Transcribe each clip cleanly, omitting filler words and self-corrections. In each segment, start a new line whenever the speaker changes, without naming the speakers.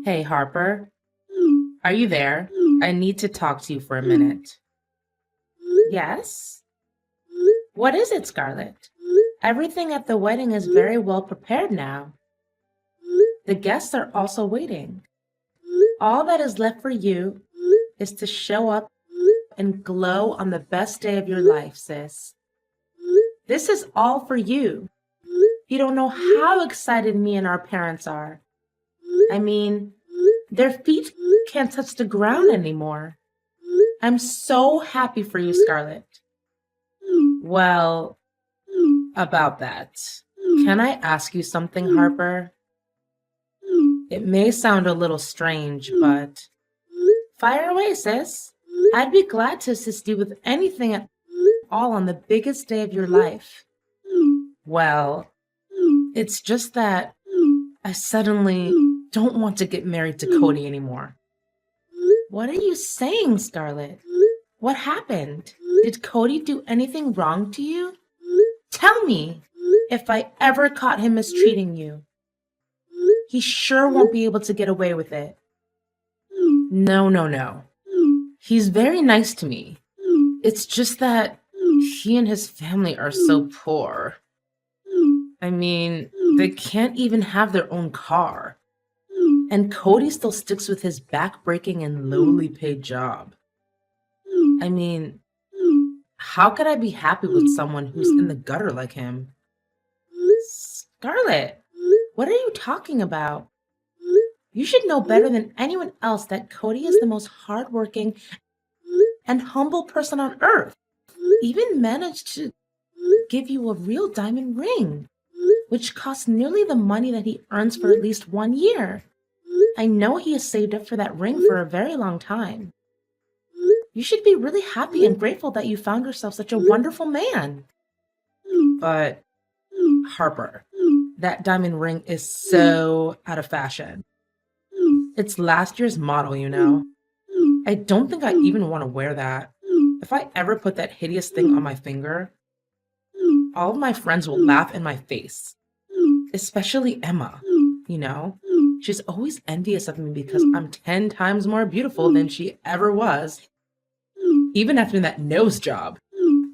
Hey, Harper, are you there? I need to talk to you for a minute. Yes? What is it, Scarlett? Everything at the wedding is very well prepared now. The guests are also waiting. All that is left for you is to show up and glow on the best day of your life, sis. This is all for you. You don't know how excited me and our parents are. I mean, their feet can't touch the ground anymore. I'm so happy for you, Scarlett. Well, about that, can I ask you something, Harper? It may sound a little strange, but fire away, sis. I'd be glad to assist you with anything at all on the biggest day of your life. Well, it's just that I suddenly don't want to get married to Cody anymore. What are you saying, Scarlett? What happened? Did Cody do anything wrong to you? Tell me if I ever caught him mistreating you. He sure won't be able to get away with it. No. He's very nice to me. It's just that he and his family are so poor. I mean, they can't even have their own car. And Cody still sticks with his back-breaking and lowly paid job. I mean, how could I be happy with someone who's in the gutter like him? Scarlett, what are you talking about? You should know better than anyone else that Cody is the most hardworking and humble person on earth. Even managed to give you a real diamond ring, which costs nearly the money that he earns for at least 1 year. I know he has saved up for that ring for a very long time. You should be really happy and grateful that you found yourself such a wonderful man. But, Harper, that diamond ring is so out of fashion. It's last year's model, you know. I don't think I even want to wear that. If I ever put that hideous thing on my finger, all of my friends will laugh in my face. Especially Emma, you know. She's always envious of me because I'm 10 times more beautiful than she ever was. Even after that nose job.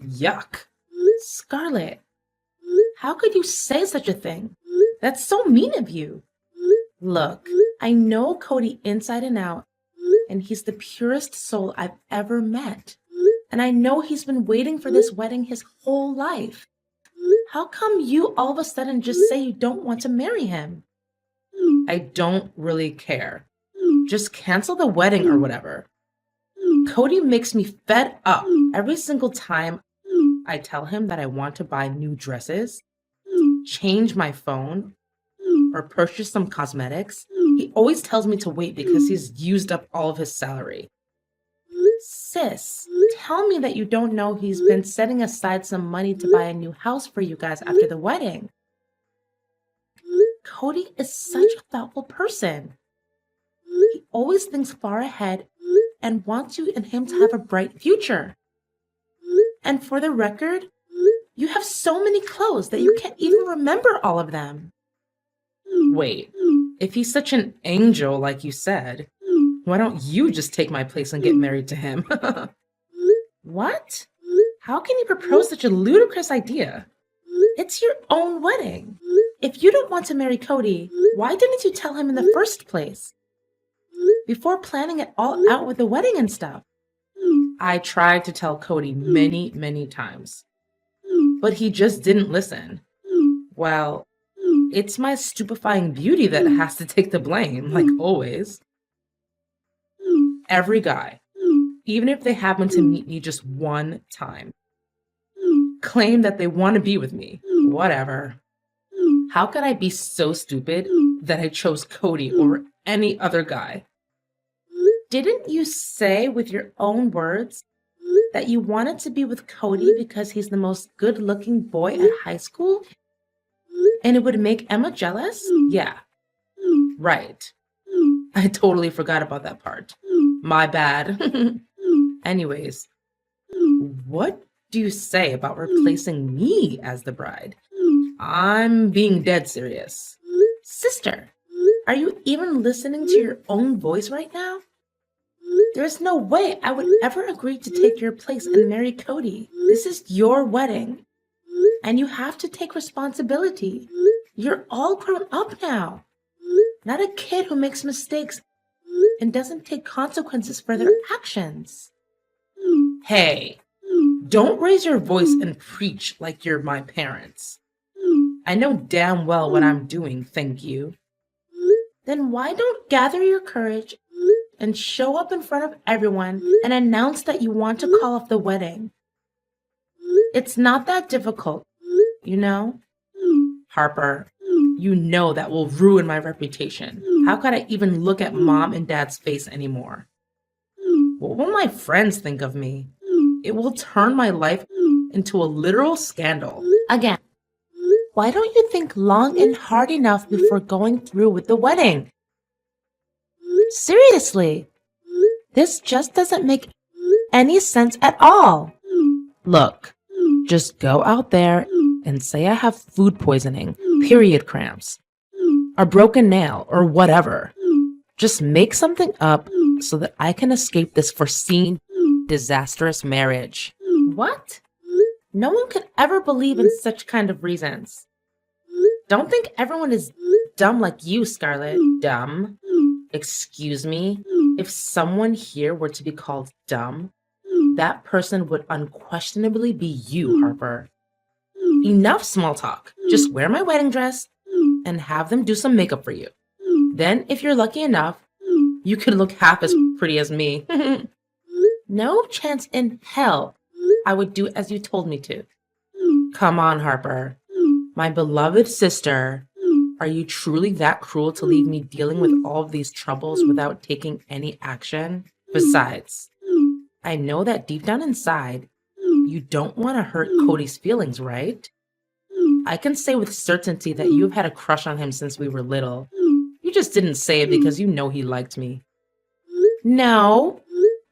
Yuck. Scarlett, how could you say such a thing? That's so mean of you. Look, I know Cody inside and out, and he's the purest soul I've ever met. And I know he's been waiting for this wedding his whole life. How come you all of a sudden just say you don't want to marry him? I don't really care. Just cancel the wedding or whatever. Cody makes me fed up every single time I tell him that I want to buy new dresses, change my phone, or purchase some cosmetics. He always tells me to wait because he's used up all of his salary. Sis, tell me that you don't know he's been setting aside some money to buy a new house for you guys after the wedding. Cody is such a thoughtful person. He always thinks far ahead and wants you and him to have a bright future. And for the record, you have so many clothes that you can't even remember all of them. Wait, if he's such an angel like you said, why don't you just take my place and get married to him? What? How can you propose such a ludicrous idea? It's your own wedding. If you don't want to marry Cody, why didn't you tell him in the first place? Before planning it all out with the wedding and stuff. I tried to tell Cody many times, but he just didn't listen. Well, it's my stupefying beauty that has to take the blame, like always. Every guy, even if they happen to meet me just one time, claim that they want to be with me. Whatever. How could I be so stupid that I chose Cody over any other guy? Didn't you say with your own words that you wanted to be with Cody because he's the most good-looking boy at high school? And it would make Emma jealous? Yeah, right. I totally forgot about that part. My bad. Anyways, what do you say about replacing me as the bride? I'm being dead serious. Sister, Are you even listening to your own voice right now? There's no way I would ever agree to take your place and marry Cody. This is your wedding, and you have to take responsibility. You're all grown up now, not a kid who makes mistakes and doesn't take consequences for their actions. Hey, don't raise your voice and preach like you're my parents. I know damn well what I'm doing, thank you. Then why don't gather your courage and show up in front of everyone and announce that you want to call off the wedding? It's not that difficult, you know? Harper, you know that will ruin my reputation. How could I even look at mom and dad's face anymore? What will my friends think of me? It will turn my life into a literal scandal. Again, why don't you think long and hard enough before going through with the wedding? Seriously, this just doesn't make any sense at all. Look, just go out there and say I have food poisoning, period cramps, a broken nail, or whatever. Just make something up so that I can escape this foreseen disastrous marriage. What? No one could ever believe in such kind of reasons. Don't think everyone is dumb like you, Scarlett. Dumb? Excuse me? If someone here were to be called dumb, that person would unquestionably be you, Harper. Enough small talk. Just wear my wedding dress and have them do some makeup for you. Then, if you're lucky enough, you could look half as pretty as me. No chance in hell I would do as you told me to. Come on, Harper. My beloved sister, are you truly that cruel to leave me dealing with all of these troubles without taking any action? Besides, I know that deep down inside, you don't want to hurt Cody's feelings, right? I can say with certainty that you've had a crush on him since we were little. You just didn't say it because you know he liked me. No,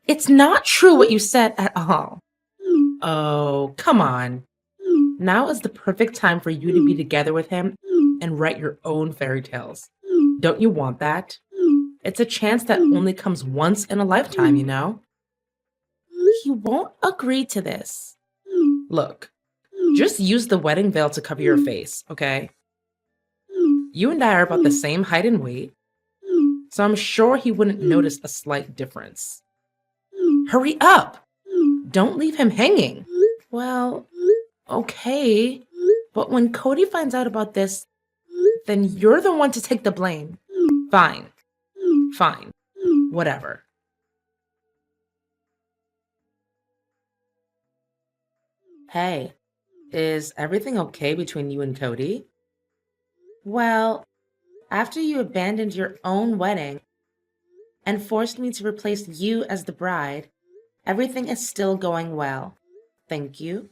it's not true what you said at all. Oh, come on. Now is the perfect time for you to be together with him and write your own fairy tales. Don't you want that? It's a chance that only comes once in a lifetime, you know? He won't agree to this. Look, just use the wedding veil to cover your face, okay? You and I are about the same height and weight, so I'm sure he wouldn't notice a slight difference. Hurry up! Don't leave him hanging. Well, okay, but when Cody finds out about this, then you're the one to take the blame. Fine, whatever. Hey, is everything okay between you and Cody? Well, after you abandoned your own wedding and forced me to replace you as the bride, everything is still going well. Thank you.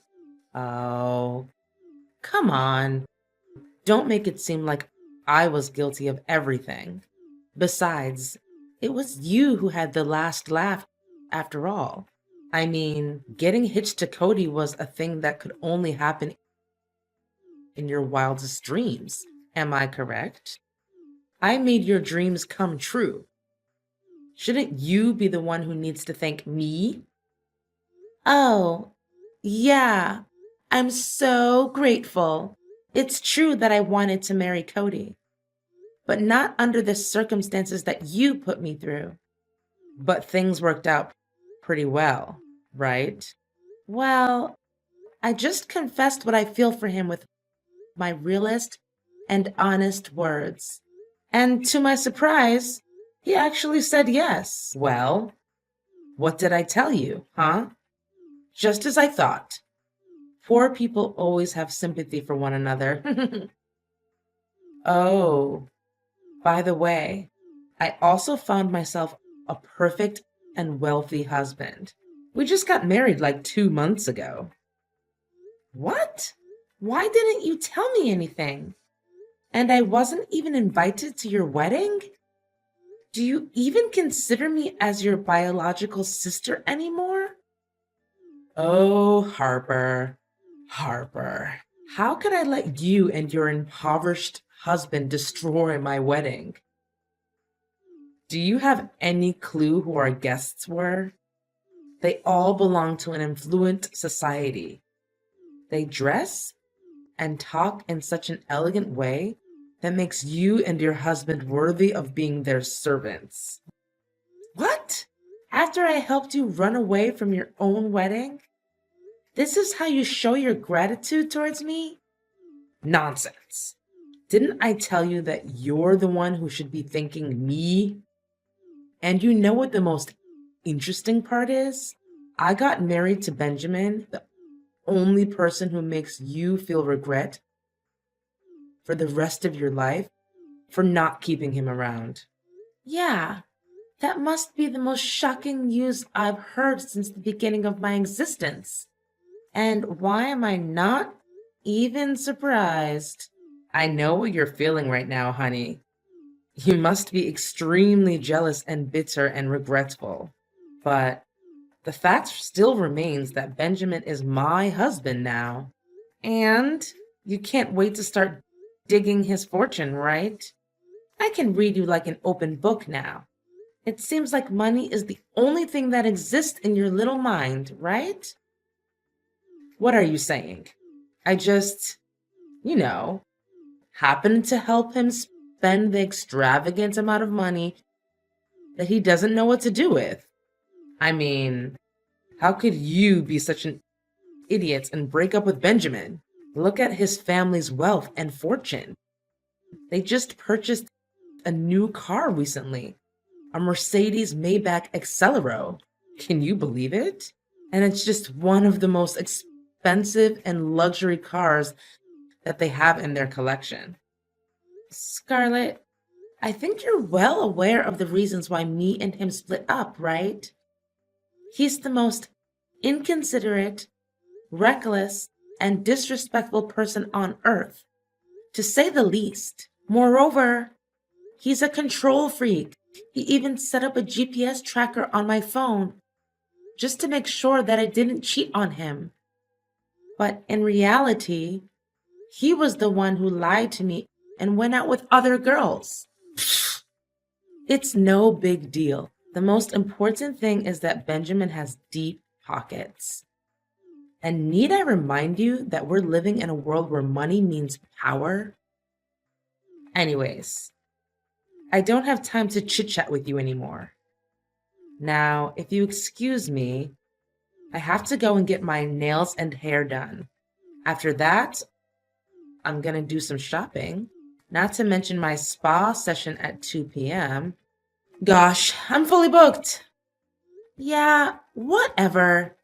Oh, come on. Don't make it seem like I was guilty of everything. Besides, it was you who had the last laugh after all. I mean, getting hitched to Cody was a thing that could only happen in your wildest dreams. Am I correct? I made your dreams come true. Shouldn't you be the one who needs to thank me? Oh, yeah. I'm so grateful. It's true that I wanted to marry Cody, but not under the circumstances that you put me through. But things worked out pretty well, right? Well, I just confessed what I feel for him with my realest and honest words. And to my surprise, he actually said yes. Well, what did I tell you, huh? Just as I thought. Poor people always have sympathy for one another. Oh, by the way, I also found myself a perfect and wealthy husband. We just got married like 2 months ago. What? Why didn't you tell me anything? And I wasn't even invited to your wedding? Do you even consider me as your biological sister anymore? Oh, Harper, how could I let you and your impoverished husband destroy my wedding? Do you have any clue who our guests were? They all belong to an affluent society. They dress and talk in such an elegant way that makes you and your husband worthy of being their servants. What? After I helped you run away from your own wedding? This is how you show your gratitude towards me? Nonsense. Didn't I tell you that you're the one who should be thanking me? And you know what the most interesting part is? I got married to Benjamin, the only person who makes you feel regret for the rest of your life for not keeping him around. Yeah, that must be the most shocking news I've heard since the beginning of my existence. And why am I not even surprised? I know what you're feeling right now, honey. You must be extremely jealous and bitter and regretful. But the fact still remains that Benjamin is my husband now. And you can't wait to start digging his fortune, right? I can read you like an open book now. It seems like money is the only thing that exists in your little mind, right? What are you saying? I just, you know, happened to help him spend the extravagant amount of money that he doesn't know what to do with. I mean, how could you be such an idiot and break up with Benjamin? Look at his family's wealth and fortune. They just purchased a new car recently, a Mercedes Maybach Accelero. Can you believe it? And it's just one of the most expensive and luxury cars that they have in their collection. Scarlett, I think you're well aware of the reasons why me and him split up, right? He's the most inconsiderate, reckless, and disrespectful person on earth, to say the least. Moreover, he's a control freak. He even set up a GPS tracker on my phone just to make sure that I didn't cheat on him. But in reality, he was the one who lied to me and went out with other girls. It's no big deal. The most important thing is that Benjamin has deep pockets. And need I remind you that we're living in a world where money means power? Anyways, I don't have time to chit-chat with you anymore. Now, if you excuse me, I have to go and get my nails and hair done. After that, I'm gonna do some shopping, not to mention my spa session at 2 p.m. Gosh, I'm fully booked. Yeah, whatever.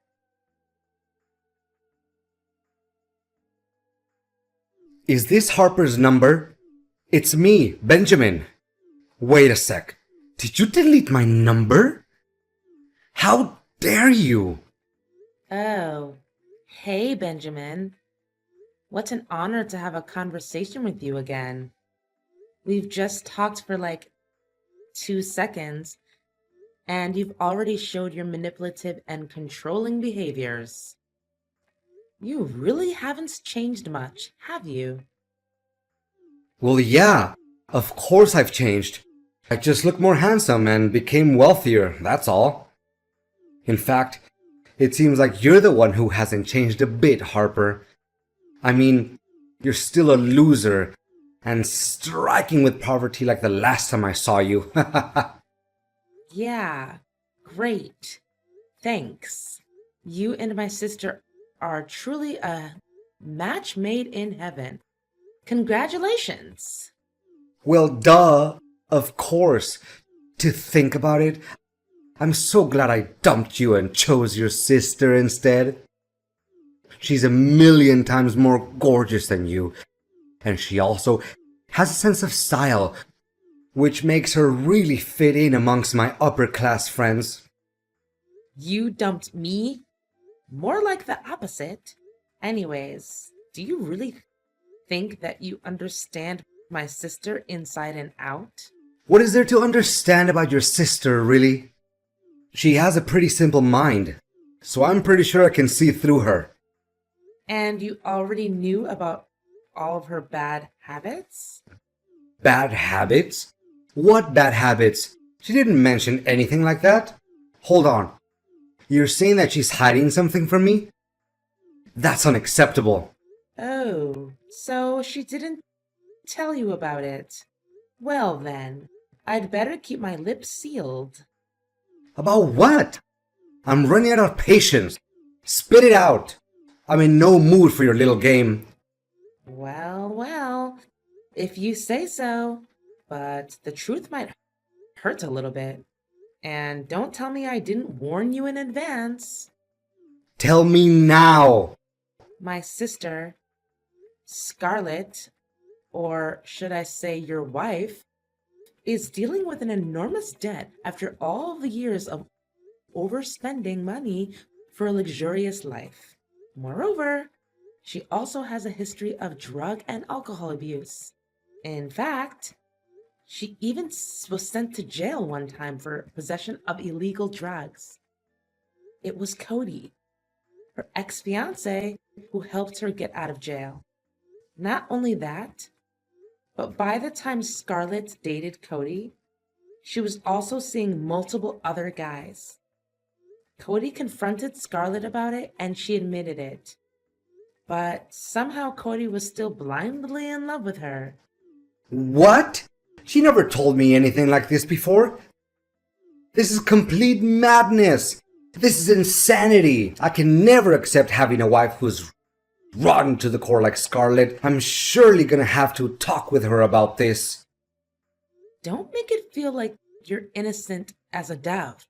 Is this Harper's number? It's me, Benjamin. Wait a sec. Did you delete my number? How dare you?
Oh, hey, Benjamin. What an honor to have a conversation with you again. We've just talked for like 2 seconds, and you've already showed your manipulative and controlling behaviors. You really haven't changed much, have you?
Well, yeah, of course I've changed. I just look more handsome and became wealthier, that's all. In fact, it seems like you're the one who hasn't changed a bit, Harper. I mean, you're still a loser and striking with poverty like the last time I saw you.
Yeah, great. Thanks. You and my sister are truly a match made in heaven. Congratulations.
Well, duh, of course. To think about it, I'm so glad I dumped you and chose your sister instead. She's a million times more gorgeous than you, and she also has a sense of style, which makes her really fit in amongst my upper-class friends.
You dumped me? More like the opposite. Anyways, do you really think that you understand my sister inside and out?
What is there to understand about your sister, really? She has a pretty simple mind, so I'm pretty sure I can see through her.
And you already knew about all of her bad habits?
Bad habits? What bad habits? She didn't mention anything like that. Hold on. You're saying that she's hiding something from me? That's unacceptable.
Oh, so she didn't tell you about it. Well then, I'd better keep my lips sealed.
About what? I'm running out of patience. Spit it out. I'm in no mood for your little game.
Well, if you say so. But the truth might hurt a little bit. And don't tell me I didn't warn you in advance.
Tell me now.
My sister, Scarlett, or should I say your wife, is dealing with an enormous debt after all the years of overspending money for a luxurious life. Moreover, she also has a history of drug and alcohol abuse. In fact, she even was sent to jail one time for possession of illegal drugs. It was Cody, her ex-fiancé, who helped her get out of jail. Not only that, but by the time Scarlett dated Cody, she was also seeing multiple other guys. Cody confronted Scarlett about it and she admitted it. But somehow Cody was still blindly in love with her.
What? She never told me anything like this before. This is complete madness. This is insanity. I can never accept having a wife who's rotten to the core like Scarlett. I'm surely gonna have to talk with her about this.
Don't make it feel like you're innocent as a dove.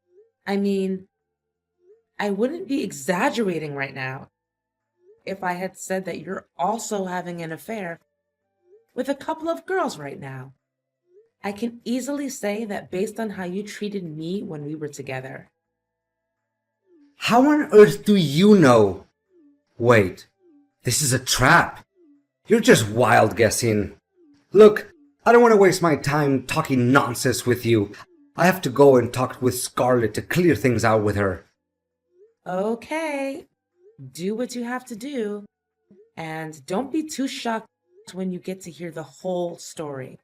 I mean, I wouldn't be exaggerating right now if I had said that you're also having an affair with a couple of girls right now. I can easily say that based on how you treated me when we were together.
How on earth do you know? Wait, this is a trap. You're just wild guessing. Look, I don't want to waste my time talking nonsense with you. I have to go and talk with Scarlett to clear things out with her.
Okay, do what you have to do. And don't be too shocked when you get to hear the whole story.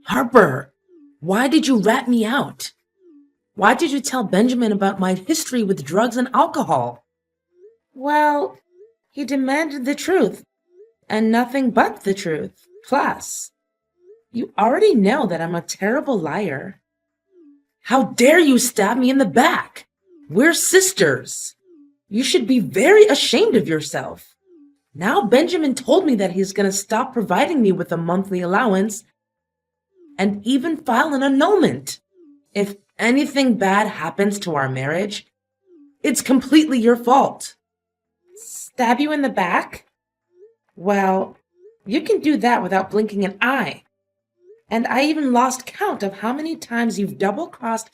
Harper, why did you rat me out? Why did you tell Benjamin about my history with drugs and alcohol? Well, he demanded the truth, and nothing but the truth. Plus, you already know that I'm a terrible liar. How dare you stab me in the back? We're sisters. You should be very ashamed of yourself. Now Benjamin told me that he's going to stop providing me with a monthly allowance and even file an annulment. If anything bad happens to our marriage, it's completely your fault. Stab you in the back? Well, you can do that without blinking an eye. And I even lost count of how many times you've double-crossed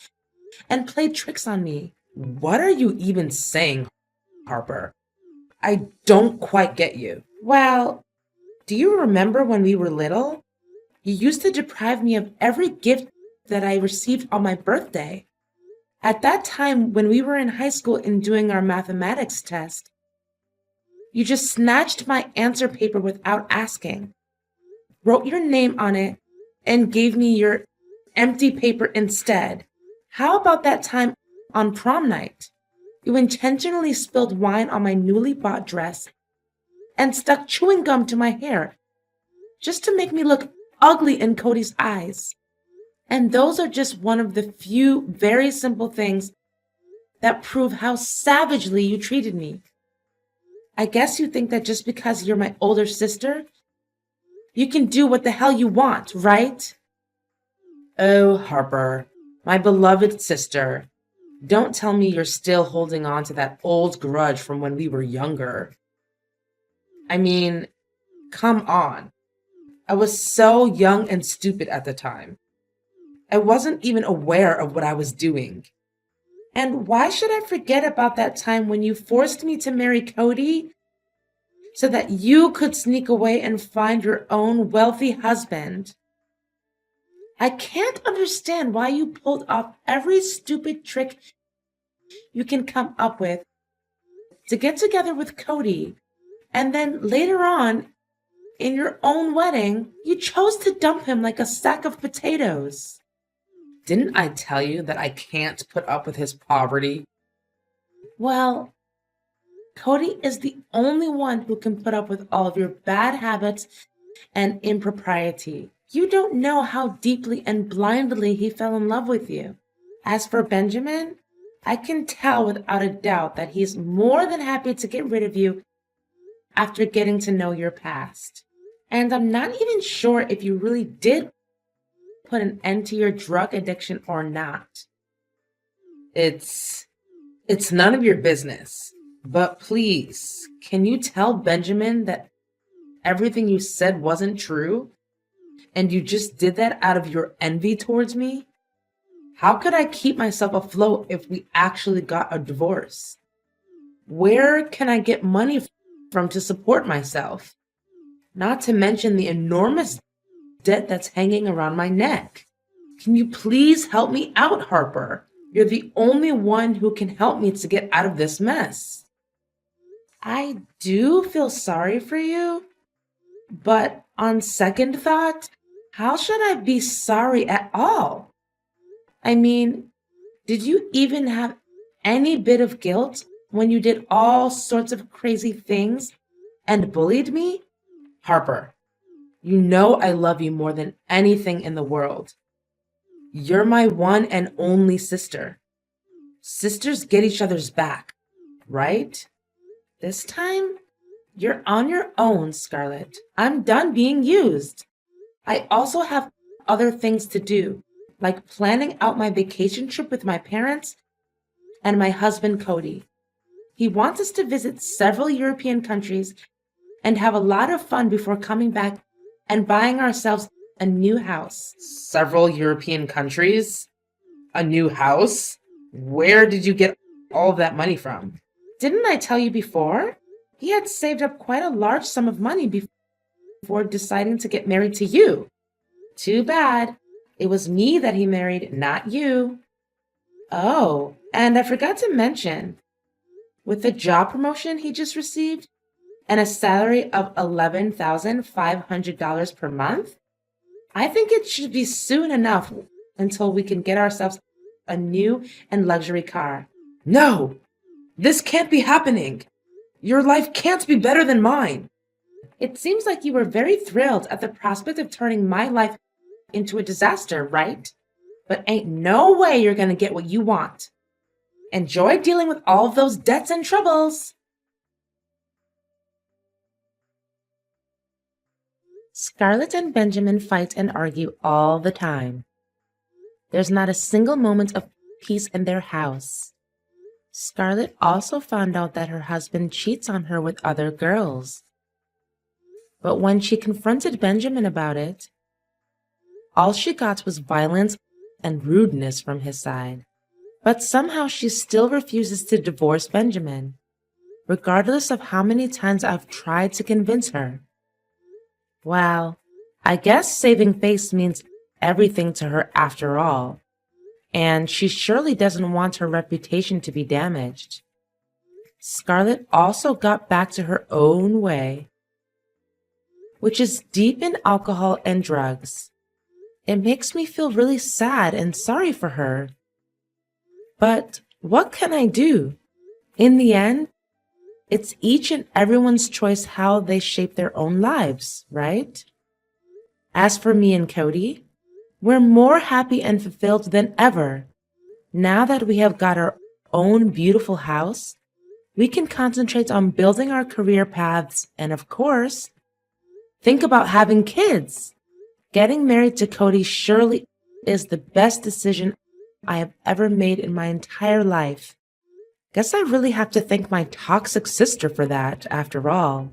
and played tricks on me. What are you even saying, Harper? I don't quite get you. Well, do you remember when we were little? You used to deprive me of every gift that I received on my birthday. At that time, when we were in high school and doing our mathematics test, you just snatched my answer paper without asking, wrote your name on it, and gave me your empty paper instead. How about that time on prom night? You intentionally spilled wine on my newly bought dress and stuck chewing gum to my hair just to make me look ugly in Cody's eyes. And those are just one of the few very simple things that prove how savagely you treated me. I guess you think that just because you're my older sister, you can do what the hell you want, right? Oh, Harper, my beloved sister, don't tell me you're still holding on to that old grudge from when we were younger. I mean, come on. I was so young and stupid at the time. I wasn't even aware of what I was doing. And why should I forget about that time when you forced me to marry Cody so that you could sneak away and find your own wealthy husband? I can't understand why you pulled off every stupid trick you can come up with to get together with Cody, and then later on, In your own wedding, you chose to dump him like a sack of potatoes. Didn't I tell you that I can't put up with his poverty? Well, Cody is the only one who can put up with all of your bad habits and impropriety. You don't know how deeply and blindly he fell in love with you. As for Benjamin, I can tell without a doubt that he's more than happy to get rid of you after getting to know your past. And I'm not even sure if you really did put an end to your drug addiction or not. It's none of your business. But please, can you tell Benjamin that everything you said wasn't true? And you just did that out of your envy towards me? How could I keep myself afloat if we actually got a divorce? Where can I get money from to support myself? Not to mention the enormous debt that's hanging around my neck. Can you please help me out, Harper? You're the only one who can help me to get out of this mess. I do feel sorry for you, but on second thought, how should I be sorry at all? I mean, did you even have any bit of guilt when you did all sorts of crazy things and bullied me? Harper, you know I love you more than anything in the world. You're my one and only sister. Sisters get each other's back, right? This time, you're on your own, Scarlett. I'm done being used. I also have other things to do, like planning out my vacation trip with my parents and my husband, Cody. He wants us to visit several European countries and have a lot of fun before coming back and buying ourselves a new house. Several European countries? A new house? Where did you get all of that money from? Didn't I tell you before? He had saved up quite a large sum of money before deciding to get married to you. Too bad. It was me that he married, not you. Oh, and I forgot to mention, with the job promotion he just received and a salary of $11,500 per month, I think it should be soon enough until we can get ourselves a new and luxury car. No! This can't be happening. Your life can't be better than mine. It seems like you were very thrilled at the prospect of turning my life into a disaster, right? But ain't no way you're going to get what you want. Enjoy dealing with all of those debts and troubles. Scarlett and Benjamin fight and argue all the time. There's not a single moment of peace in their house. Scarlett also found out that her husband cheats on her with other girls. But when she confronted Benjamin about it, all she got was violence and rudeness from his side. But somehow she still refuses to divorce Benjamin, regardless of how many times I've tried to convince her. Well, I guess saving face means everything to her after all. And she surely doesn't want her reputation to be damaged. Scarlett also got back to her own way, which is deep in alcohol and drugs. It makes me feel really sad and sorry for her. But what can I do? In the end, it's each and everyone's choice how they shape their own lives, right? As for me and Cody, we're more happy and fulfilled than ever. Now that we have got our own beautiful house, we can concentrate on building our career paths and, of course, think about having kids. Getting married to Cody surely is the best decision I have ever made in my entire life. Guess I really have to thank my toxic sister for that, after all.